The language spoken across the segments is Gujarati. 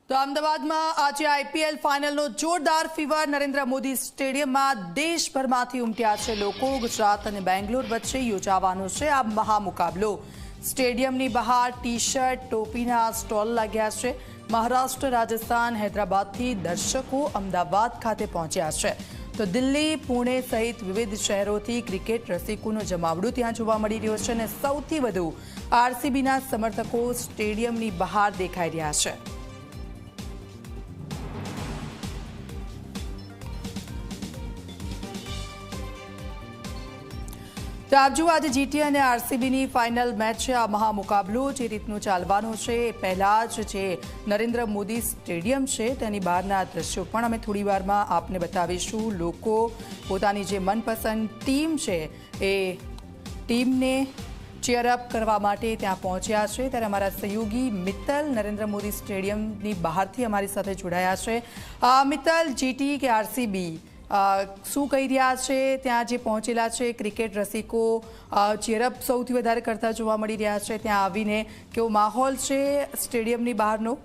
તો અમદાવાદમાં આજે આઈપીએલ ફાઇનલનો જોરદાર ફીવર નરેન્દ્ર મોદી સ્ટેડિયમમાં દેશભરમાંથી ઉમટ્યા છે લોકો। ગુજરાત અને બેંગ્લોર વચ્ચે યોજાવાનો છે આ મહામુકાબલો। સ્ટેડિયમની બહાર ટી શર્ટ ટોપીના સ્ટોલ લાગ્યા છે। મહારાષ્ટ્ર, રાજસ્થાન, હૈદરાબાદથી દર્શકો અમદાવાદ ખાતે પહોંચ્યા છે। તો દિલ્હી, પુણે સહિત વિવિધ શહેરોથી ક્રિકેટ રસિકોનો જમાવડો ત્યાં જોવા મળી રહ્યો છે અને સૌથી વધુ આરસીબીના સમર્થકો સ્ટેડિયમની બહાર દેખાઈ રહ્યા છે। તો આપ જુઓ, આજે જીટી અને આરસીબીની ફાઇનલ મેચ છે। આ મહામુકાબલો જે રીતનું ચાલવાનો છે એ પહેલાં જ જે નરેન્દ્ર મોદી સ્ટેડિયમ છે તેની બહારના દ્રશ્યો પણ અમે થોડી વારમાં આપને બતાવીશું। લોકો પોતાની જે મનપસંદ ટીમ છે એ ટીમને ચીયરઅપ કરવા માટે ત્યાં પહોંચ્યા છે। ત્યારે અમારા સહયોગી મિત્તલ નરેન્દ્ર મોદી સ્ટેડિયમની બહારથી અમારી સાથે જોડાયા છે। મિત્તલ, જીટી કે આરસીબી શું કહી રહ્યા છે? ત્યાં જે પહોંચેલા છે ક્રિકેટ રસિકો ચીયરઅપ સૌથી વધારે કરતા જોવા મળી રહ્યા છે। ત્યાં આવીને કેવો માહોલ છે સ્ટેડિયમની બહારનો?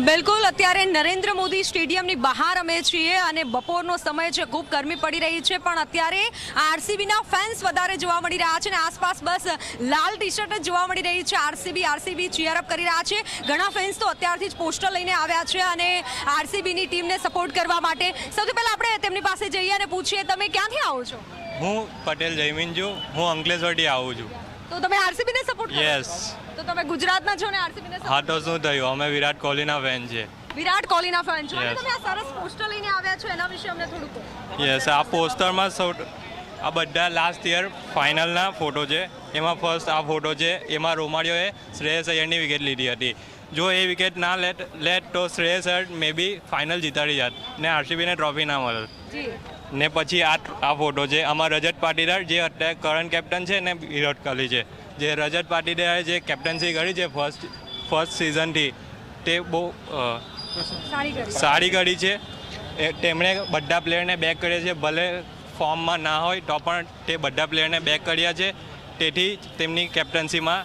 બિલકુલ, અત્યારે નરેન્દ્ર મોદી સ્ટેડિયમની બહાર અમે છીએ અને બપોરનો સમય છે, ખૂબ ગરમી પડી રહી છે, પણ અત્યારે આરસીબીના ફેન્સ વધારે જોવા મળી રહ્યા છે અને આસપાસ બસ લાલ ટી શર્ટ જ જોવા મળી રહી છે। આરસીબી ચીયરઅપ કરી રહ્યા છે। ઘણા ફેન્સ તો અત્યારથી જ પોસ્ટર લઈને આવ્યા છે અને આરસીબીની ટીમને સપોર્ટ કરવા માટે। સૌથી પહેલા આપણે તેમની પાસે જઈએ અને પૂછીએ, તમે ક્યાંથી આવો છો? હું પટેલ જયમીન છું, હું અંકલેશ્વરથી આવું છું। તો તમે આરસીબીને સપોર્ટ કરો? યસ। તો તમે ગુજરાતના છો ને આરસીબીને? હા, તો શું થયું, અમે વિરાટ કોહલીના ફેન છે। વિરાટ કોહલીના ફેન છો? Yes. તમે આ સરસ પોસ્ટર લઈને આવ્યા છો, એના વિશે અમને થોડું કહો। યસ, આ પોસ્ટરમાં આ બધા લાસ્ટ યર ફાઇનલના ફોટો છે। એમાં ફર્સ્ટ આ ફોટો છે, એમાં રોમારિયોએ શ્રેયસ અય્યરની વિકેટ લીધી હતી। જો એ વિકેટ ના લેટ તો શ્રેયસ અય્યર મે બી ફાઇનલ જીતાડી જાત ને આરસીબીને ટ્રોફી ના મળત। ને પછી આ ફોટો છે, આમાં રજત પાટીદાર જે અત્યારે કરંટ કેપ્ટન છે ને વિરાટ કોહલી છે, જે રજત પાટીદારે જે કેપ્ટન્સી કરી છે ફર્સ્ટ સિઝનથી, તે બહુ સારી કરી છે। તેમણે બધા પ્લેયરને બેક કર્યા છે, ભલે ફોર્મમાં ના હોય તો પણ તે બધા પ્લેયરને બેક કર્યા છે। તેથી તેમની કેપ્ટન્સીમાં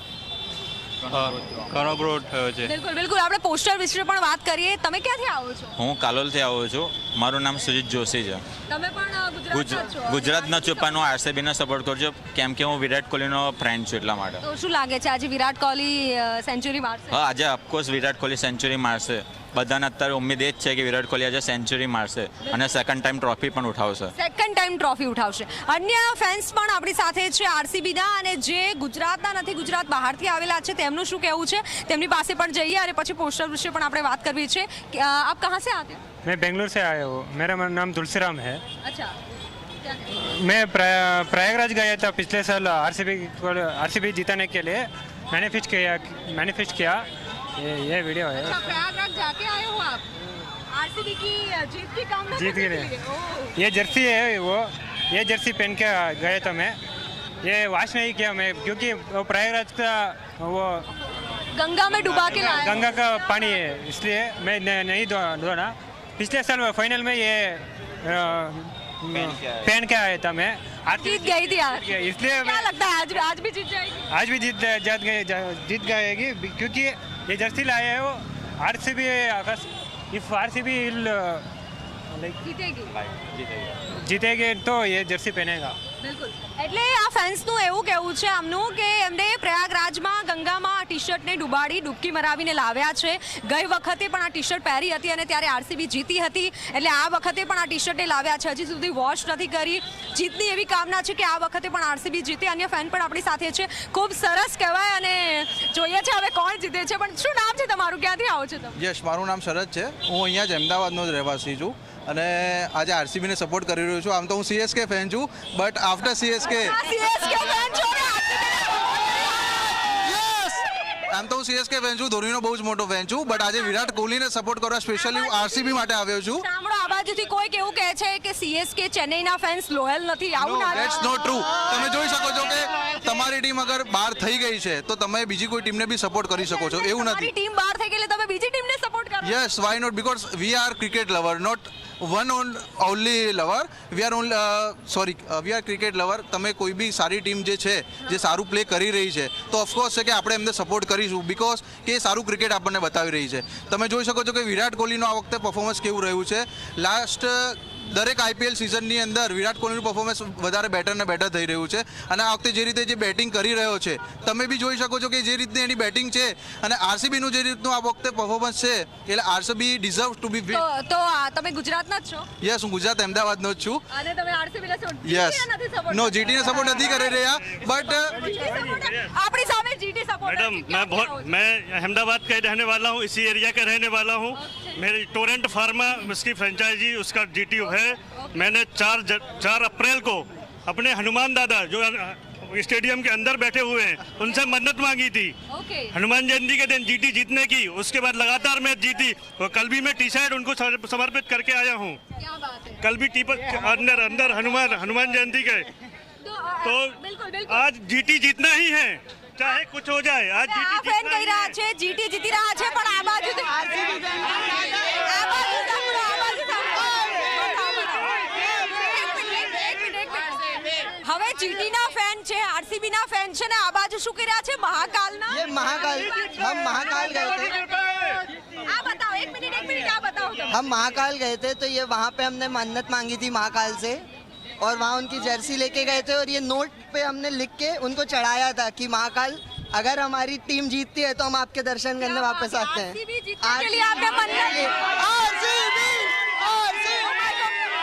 ઘણો ગ્રોથ થયો છે। બિલકુલ, આપણે પોસ્ટર વિશે પણ વાત કરીએ। તમે ક્યાંથી આવો છો? હું કાલોલથી આવું છું। મારું નામ સુજીત જોશી છે। તમે પણ ગુજરાતના છું, પણ હું આરસીબીને સપોર્ટ કરું છું કેમ કે હું વિરાટ કોહલીનો ફ્રેન્ડ છું, એટલા માટે। તો શું લાગે છે આજે વિરાટ કોહલી સેન્ચુરી મારશે? હા, આજે ઓફકોર્સ વિરાટ કોહલી સેન્ચુરી મારશે। બધાને અત્યારે ઉમ્મીદ એ જ છે કે વિરાટ કોહલી આજે સેન્ચુરી મારશે અને સેકન્ડ ટાઈમ ટ્રોફી પણ ઉઠાવશે। અન્ય ફેન્સ પણ આપણી સાથે છે આરસીબીના, અને જે ગુજરાતના નથી, ગુજરાત બહારથી આવેલા છે, તેમનું શું કહેવું છે તેમની પાસે પણ જઈએ અને પછી પોસ્ટર વિશે પણ આપણે વાત કરવી છે। આપ કહાં સે આતે? मैं बेंगलुरु से आया हूँ। मेरा नाम तुलसीराम है। अच्छा, मैं प्रयागराज गया था पिछले साल आरसीबी जीताने के लिए। मैनिफेस्ट किया। ये वीडियो है। अच्छा, प्रयागराज जाके आए हो आप? आरसीबी की जीत की कामना जीत करने के के लिए? ओह। ये जर्सी है, ये जर्सी पहन के गया था मैं। ये वॉश नहीं किया मैं, क्योंकि वो प्रयागराज का वो गंगा में डुबा के लाए। गंगा का पानी है, इसलिए मैं नहीं धोना। पिछले साल फाइनल में ये पहन के आया था मैं। जीत गई थी यार। इसलिए क्या लगता है आज भी जीत जाएगी? आज भी जीत जाएगी, क्योंकि ये जर्सी लाए है वो आरसीबी। इफ आरसीबी जीतेगी तो ये जर्सी पहनेगा। બિલકુલ, એટલે આ ફેન્સનું એવું કહેવું છે આમનું કે એમને પ્રયાગરાજમાં ગંગામાં ટી શર્ટને ડૂબકી મરાવીને લાવ્યા છે। ગઈ વખતે પણ આ ટી શર્ટ પહેરી હતી અને ત્યારે આરસીબી જીતી હતી, એટલે આ વખતે પણ આ ટી શર્ટે લાવ્યા છે। હજી સુધી વોશ નથી કરી। જીતની એવી કામના છે કે આ વખતે પણ આરસીબી જીતે। અન્ય ફેન પણ આપણી સાથે છે। ખૂબ સરસ કહેવાય અને જોઈએ છે હવે કોણ જીતે છે। પણ શું નામ છે તમારું? ક્યાંથી આવો છો તમે? યસ, મારું નામ શરદ છે। હું અહીંયા જ અમદાવાદનો જ રહેવાસી છું અને આજે આરસીબીને સપોર્ટ કરી રહ્યો છું। આમ તો હું સીએસકે ફેન છું, બટ આફ્ટર સીએસકે આમ તો હું સીએસકે ફેન છું, ધોનીનો બહુ જ મોટો ફેન છું, બટ આજે વિરાટ કોહલીને સપોર્ટ કરવા સ્પેશિયલી હું આરસીબી માટે આવ્યો છું। સાંભળો, આ બાજુથી કોઈક એવું કહે છે કે સીએસકે ચેન્નઈના ફેન્સ લોયલ નથી, આવું ના? That's not true. તમે જોઈ શકો છો કે તમારી ટીમ અગર બહાર થઈ ગઈ છે તો તમે બીજી કોઈ ટીમને બી સપોર્ટ કરી શકો છો, એવું નથી। ટીમ બહાર થઈ ગઈ એટલે તમે બીજી ટીમને સપોર્ટ કરો? Yes, why not? Because we are cricket lover, not only lover. We are cricket lover. તમે કોઈ બી સારી ટીમ જે છે જે સારું પ્લે કરી રહી છે તો ઓફકોર્સ છે કે આપણે એમને સપોર્ટ કરીશું બિકોઝ કે સારું ક્રિકેટ આપણને બતાવી રહી છે. તમે જોઈ શકો છો કે વિરાટ કોહલીનું આ વખતે પરફોર્મન્સ કેવું રહ્યું છે. લાસ્ટ દરેક IPL સિઝનની અંદર વિરાટ કોહલીનું પરફોર્મન્સ વધારે બેટર ને બેટર થઈ રહ્યું છે અને આ વખતે જે રીતે જે બેટિંગ કરી રહ્યો છે તમે બી જોઈ શકો છો કે જે રીતની એની બેટિંગ છે અને આરસીબીનું જે રીતનું આ વખતે પરફોર્મન્સ છે એટલે આરસીબી ડિઝર્વ ટુ બી વિન. તો તમે ગુજરાતના જ છો? યસ, હું ગુજરાત અમદાવાદનો જ છું. અને તમે આરસીબી ને સપોર્ટ યસ, નો જીટી ને સપોર્ટ નથી કરી રહ્યા બટ આપણી સામે જીટી સપોર્ટ. मैं अहमदाबाद का रहने वाला हूँ, इसी एरिया का रहने वाला हूँ. मेरी टोरेंट फार्मा उसकी फ्रेंचाइजी उसका जीटी है. मैंने 4 अप्रैल को अपने हनुमान दादा जो स्टेडियम के अंदर बैठे हुए हैं उनसे मन्नत मांगी थी हनुमान जयंती के दिन जीटी जीतने की. उसके बाद लगातार मैच जीती और कल भी मैं टी शर्ट उनको समर्पित करके आया हूँ. कल भी अंदर हनुमान जयंती के तो आज जीटी जीतना ही है चाहे कुछ हो जाए. आज આ ફેન કહી રહ્યા છે જીટી જીતી રહ્યા છે પણ આ બાજુ હવે જીટી ના ફેન છે, આરસીબી ના ફેન છે ને આ બાજુ શું કહી રહ્યા છે મહાકાલના? ये महाकाल हम महाकाल गए थे. આ બતાવો એક મિનિટ આ બતાવો તમે. हम महाकाल गए थे तो ये वहाँ पे हमने मन्नत मांगी थी महाकाल से और वहाँ उनकी जर्सी लेके गए थे और ये नोट पे हमने लिख के उनको चढ़ाया था कि महाकाल अगर हमारी टीम जीतती है तो हम आपके दर्शन करने वापस आते हैं. आरसीबी जीतने के लिए आपने मन्नत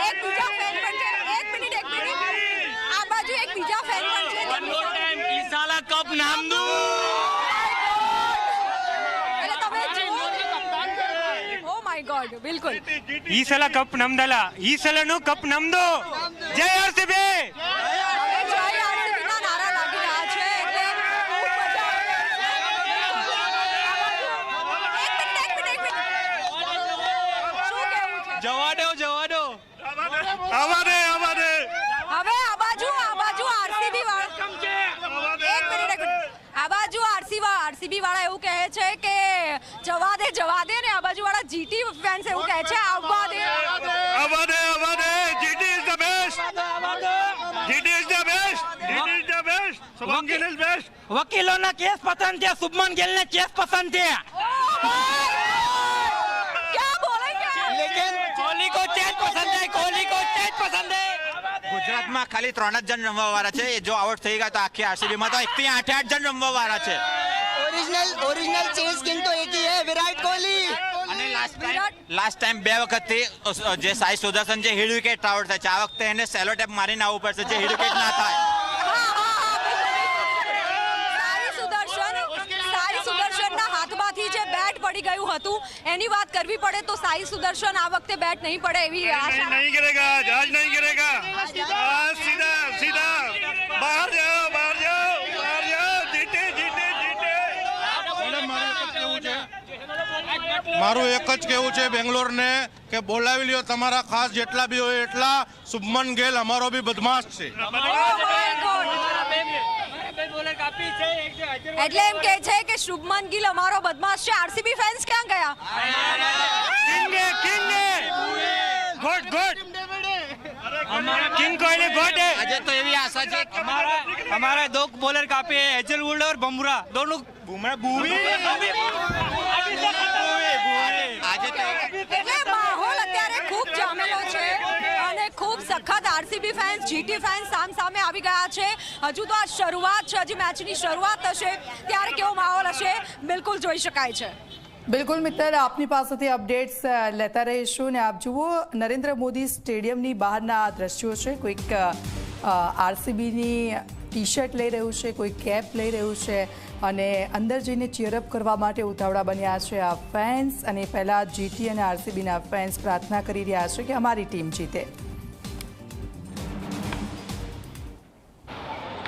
એક બીજા ફેન પણ છે. એક મિનિટ આ બાજુ એક બીજા ફેન પણ છે. ઈ સાલા કપ નામ દો. એટલે તમે ઓ માય ગોડ બિલકુલ ಈ ಸಲ ಕಪ್ ನಮ್ದಲ್ಲ, ಈ ಸಲನೂ ಕಪ್ ನಮ್ದು. ಜೈ ಆರ್ಸಿಬಿ. જય આરસીબી ના નારા લાગી રહ્યા છે એટલે ખૂબ મજા આવે છે. એક મિનિટ શું કહેવું છે? જવા દો આવા દે હવે આ બાજુ આરસીબી વાળા એક મિનિટ આ બાજુ આરસીબી વાળા એવું કહે છે કે જવા દે ને આ બાજુ વાળા જીટી ફેન્સ એવું કહે છે આવવા દે. GT is the best. GT is the best. Shubman Gill is best. વકીલોના કેસ પસંદ છે, શુભમન ગિલને કેસ પસંદ છે, क्या बोलेंगे? લેકિન કોહલી કો ચેસ પસંદ है, કોહલી કો ચેસ પસંદ है. ગુજરાતમાં ખાલી 3 જ જણ રમવા વાળા છે. એ જો આઉટ થઈ ગયા તો આખી આરસીબીમાં તો 1 થી 8 જણ રમવા વાળા છે. ओरिजिनल चेस किंग तो एक ही है, विराट कोहली. અને લાસ્ટ ટાઈમ 2 વખતથી જે સાઈ સુદર્શન જે હિડ વિકેટ આઉટ થાય છે આ વખતે એને સેલો ટેપ મારીને આવવું પડશે જે હિડ વિકેટ ના થાય. સાઈ સુદર્શનના હાથમાંથી જે બેટ પડી ગયું હતું એની વાત કરવી પડે તો સાઈ સુદર્શન આ વખતે બેટ નહીં પડે એવી આશા. नहीं गिरेगा आज नहीं गिरेगा. आज सीधा बाहर जाओ जीते. મારું એક જ કહેવું છે બેંગ્લોરને કે બોલાવી લ્યો તમારા ખાસ જેટલા બી હોય એટલા. શુભમન ગિલ અમારો બી બદમાશ છે. એટલે એમ કહે છે કે શુભમન ગિલ અમારો બદમાશ છે. આરસીબી ફેન્સ ક્યાં ગયા? કિંગ કોહલી ગોડ है. આજે તો એવી આશા છે કે हमारे 2 बॉलर काफी है, हेजलवुड और बुमराह दोनों. આજે તો એટલે માહોલ અત્યારે ખૂબ જામેલો છે અને ખૂબ સખત આરસીબી ફેન્સ જીટી ફેન્સ સામે આવી ગયા છે. હજુ તો આ શરૂઆત છે, હજી મેચની શરૂઆત હશે ત્યારે કેવો માહોલ હશે બિલકુલ જોઈ શકાય છે. બિલકુલ મિત્ર, આપની પાસેથી અપડેટ્સ લેતા રહીશું ને આપ જુઓ નરેન્દ્ર મોદી સ્ટેડિયમની બહારના આ દ્રશ્યો છે. કોઈક આરસીબીની ટી શર્ટ લઈ રહ્યું છે, કોઈ કેપ લઈ રહ્યું છે અને અંદર જઈને ચીયરઅપ કરવા માટે ઉતાવળા બન્યા છે આ ફેન્સ. અને પહેલાં જીટી અને આરસીબીના ફેન્સ પ્રાર્થના કરી રહ્યા છે કે અમારી ટીમ જીતે.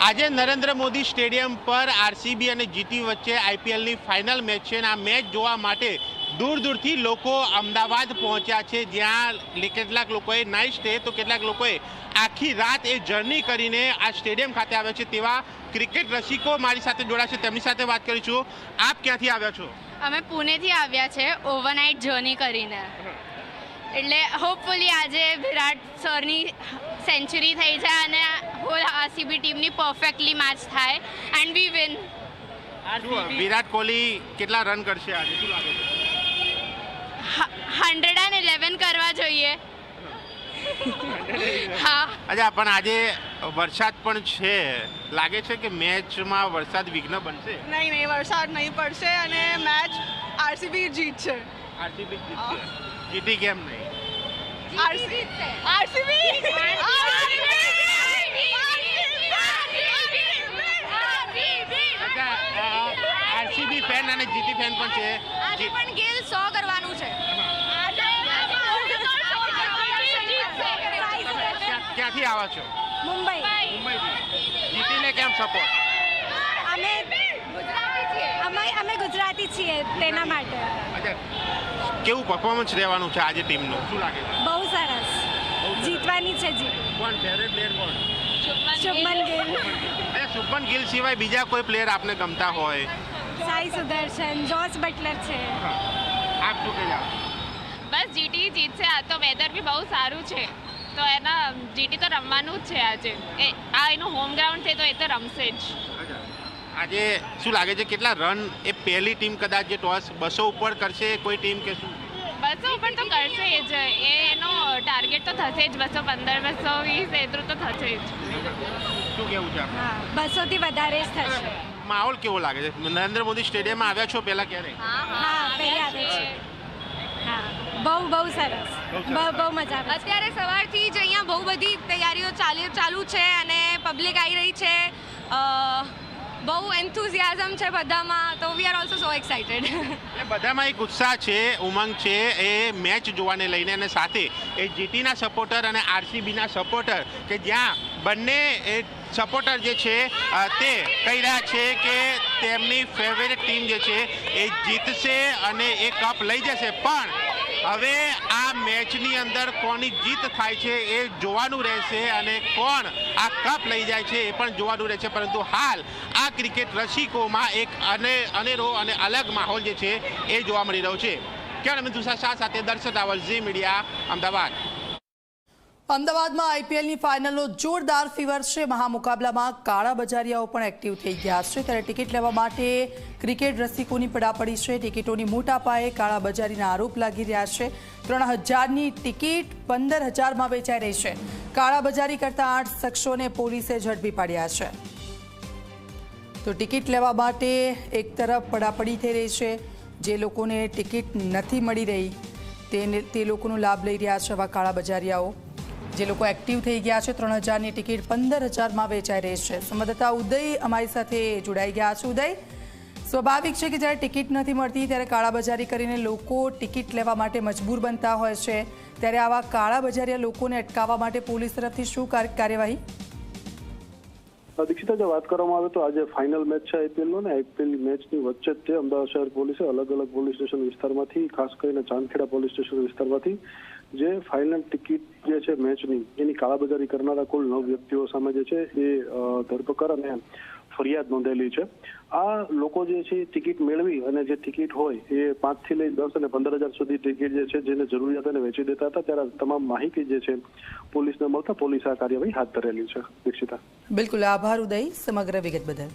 આજે નરેન્દ્ર મોદી સ્ટેડિયમ પર આરસીબી અને જીટી વચ્ચે આઈપીએલની ફાઇનલ મેચ છે અને આ મેચ જોવા માટે દૂર દૂરથી લોકો અમદાવાદ પહોંચ્યા છે. જ્યાં કેટલાક લોકોએ નાઇટ સ્ટે તો કેટલાક લોકોએ આખી રાત એ જર્ની કરીને આ સ્ટેડિયમ ખાતે આવ્યા છે. તેવા ક્રિકેટ રસિકો મારી સાથે જોડાશે, તેમની સાથે વાત કરીશું. આપ ક્યાંથી આવ્યા છો? અમે પુણેથી આવ્યા છે ઓવરનાઇટ જર્ની કરીને, એટલે હોપફુલી આજે વિરાટ સરની સેન્ચુરી થઈ જાય અને હોલ આરસીબી ટીમની પરફેક્ટલી મેચ થાય and we win. Virat Kohli કેટલા રન કરશે આજે, શું લાગે છે? 111 કરવા જોઈએ. હા. અચ્છા, પણ આજે વરસાદ પણ છે, લાગે છે કે મેચમાં વરસાદ વિઘ્ન બનશે? નહીં, વરસાદ નહીં પડશે અને મેચ આરસીબી જીતશે. આરસીબી જીતશે. જીતી કેમ નહીં? આરસીબી ફેન અને જીટી ફેન પણ છે. આજે પણ ગિલ 100 કરવાનું છે. ક્યાંથી આવો છો? મુંબઈ. જીટીને કેમ સપોર્ટ? અમે ગુજરાતી છીએ તેના માટે. કેવું પરફોર્મન્સ રહેવાનું છે આજે ટીમનું, શું લાગે છે? બહુ સરસ, જીતવાની છે. કોણ ફેવરેટ પ્લેયર કોણ? શુભમન ગિલ. શુભમન ગિલ સિવાય બીજા કોઈ પ્લેયર આપને ગમતા હોય? સાઈ સુદર્શન, જોસ બટલર છે. આપ શું કહેવા? બસ જીટી જીતશે. આ તો વેધર બી બહુ સારું છે, તો એના જીટી તો રમવાનું જ છે આજે. આ એનું હોમ ગ્રાઉન્ડ છે તો એ તો રમશે જ. આજે શું લાગે છે કેટલા રન એ પહેલી ટીમ કદાચ જે ટોસ 200 ઉપર કરશે કોઈ ટીમ કે શું? 200 ઉપર તો કરશે જ, એનો ટાર્ગેટ તો થશે જ. 215, 220 એટલું તો થશે જ. શું કેવું છે? હા, 200 થી વધારે જ થશે. માહોલ કેવો લાગે છે? નરેન્દ્ર મોદી સ્ટેડિયમમાં આવ્યા છો પહેલા ક્યારે? હા, પહેલા આવે છે. હા, બહુ સરસ, બહુ મજા આવે. અત્યારે સવારથી જ અહીંયા બહુ બધી તૈયારીઓ ચાલુ છે અને પબ્લિક આવી રહી છે. બહુ એન્થુઝિયાઝમ છે બધામાં, તો we are also so excited. બધામાં એક ઉત્સાહ છે, ઉમંગ છે એ મેચ જોવાને લઈને, અને સાથે એ જીટીના સપોર્ટર અને આરસીબીના સપોર્ટર કે જ્યાં બંને એ સપોર્ટર જે છે તે કહી રહ્યા છે કે તેમની ફેવરેટ ટીમ જે છે એ જીતશે અને એ કપ લઈ જશે. પણ હવે આ મેચની અંદર કોની જીત થાય છે એ જોવાનું રહેશે અને કોણ આ કપ લઈ જાય છે એ પણ જોવાનું રહેશે. પરંતુ હાલ આ ક્રિકેટ રસિકોમાં એક અનેરો અને અલગ માહોલ જે છે એ જોવા મળી રહ્યો છે. કેમેરામેન તુષાર શાહ સાથે દર્શક રાવલ, ઝી મીડિયા, અમદાવાદ. અમદાવાદમાં આઈપીએલની ફાઇનલનો જોરદાર ફીવર છે. મહામુકાબલામાં કાળા બજારિયાઓ પણ એક્ટિવ થઈ ગયા છે, ત્યારે ટિકિટ લેવા માટે ક્રિકેટ રસિકોની પડાપડી છે. ટિકિટોની મોટા પાયે કાળા બજારીના આરોપ લાગી રહ્યા છે. 3000ની ટિકિટ 15000માં વેચાઈ રહી છે. કાળા બજારી કરતા 8 શખ્સોને પોલીસે ઝડપી પાડ્યા છે. તો ટિકિટ લેવા માટે એક તરફ પડાપડી થઈ રહી છે. જે લોકોને ટિકિટ નથી મળી રહી તે લોકોનો લાભ લઈ રહ્યા છે આવા કાળા બજારિયાઓ. જે લોકો એક્ટિવ થઈ ગયા છે, 3000ની ટિકિટ 15000માં વેચાઈ રહી છે. સંવાદદાતા ઉદય અમારી સાથે જોડાઈ ગયા છે. ઉદય, સ્વાભાવિક છે કે જ્યારે ટિકિટ નથી મળતી ત્યારે કાળાબજારી કરીને લોકો ટિકિટ લેવા માટે મજબૂર બનતા હોય છે, ત્યારે આવા કાળાબજારિયા લોકોને અટકાવવા માટે પોલીસ તરફથી શું કાર્યવાહી? દીક્ષિતા, જો વાત કરવામાં આવે તો આજે ફાઇનલ મેચ છે આઈપીએલનો, ને આઈપીએલ મેચની વચ્ચે જ તે અમદાવાદ શહેર પોલીસે અલગ અલગ પોલીસ સ્ટેશન વિસ્તારમાંથી, ખાસ કરીને ચાંદખેડા પોલીસ સ્ટેશન વિસ્તારમાંથી જે ફાઇનલ ટિકિટ જે છે મેચની એની કાળાબજારી કરનારા કુલ 9 વ્યક્તિઓ સામે જે છે એ ધરપકડ અને ફરિયાદ નોંધેલી છે. આ લોકો જે છે ટિકિટ મેળવી અને જે ટિકિટ હોય એ 5 થી લઈ 10 અને 15000 સુધી ટિકિટ જે છે જેને જરૂરિયાત એને વેચી દેતા હતા, ત્યારે તમામ માહિતી જે છે પોલીસને મળતા પોલીસ આ કાર્યવાહી હાથ ધરેલી છે. દીક્ષિતા, બિલકુલ આભાર ઉદય સમગ્ર વિગત બદલ.